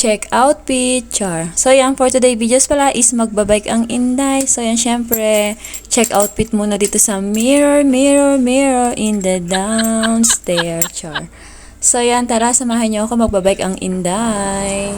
check outfit, char. So yan, for today videos pala is magbabike ang Inday. So yan, syempre, check outfit muna dito sa mirror, mirror, mirror in the downstairs, char. So yan, tara, samahan niyo ako magbabike ang Inday.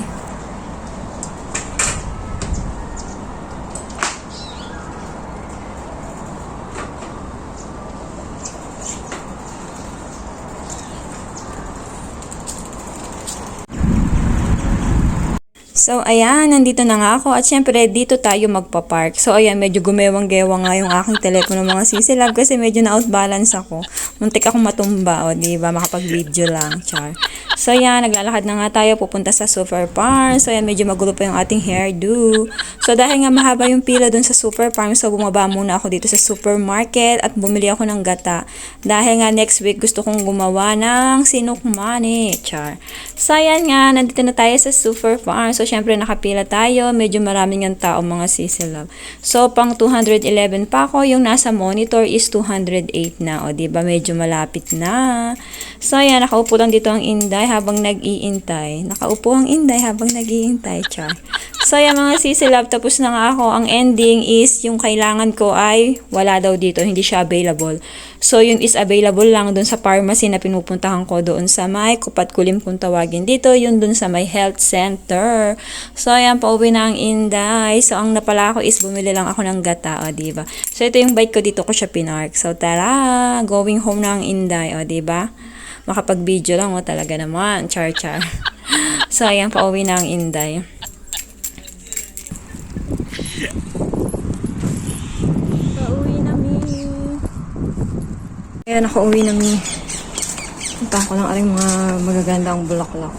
So, ayan, nandito na nga ako at syempre dito tayo magpa-park. So, ayan, medyo gumewang-gewang nga yung aking telepono mga sisilab kasi medyo na-outbalance ako. Muntik akong matumba, o diba, makapag-video lang, char. So, ayan, naglalakad na nga tayo pupunta sa Super Farm. So, ayan, medyo magulo pa yung ating hairdo. So, dahil nga mahaba yung pila dun sa Super Farm, so bumaba muna ako dito sa supermarket at bumili ako ng gata. Dahil nga next week gusto kong gumawa ng sinukmani, char. So, ayan nga, nandito na tayo sa Super Farm. So, syempre nakapila tayo, medyo maraming ang tao mga sisilab. So pang 211 pa ako, yung nasa monitor is 208 na, o diba medyo malapit na. So ayan, nakaupo lang dito ang Inday habang nag-iintay. Nakaupo ang Inday habang nag-iintay, char. So ayan mga sisilab, tapos na nga ako. Ang ending is yung kailangan ko ay wala daw dito, hindi siya available. So yun is available lang dun sa pharmacy na pinupuntahan ko doon sa may Kupat Kulim kung tawagin dito, yun dun sa may health center. So ayan, pauwi na ang Inday. So ang napala ko is bumili lang ako ng gata, o diba. So ito yung bike ko, dito ko siya pinark. So tara, going home na ang Inday, o diba. Makapag-video lang, o talaga naman, char char. So ayan, pauwi na ang Inday. Pauwi na mi. Ayan, nakauwi na mi. Punta ko lang aring mga magagandang bulaklak.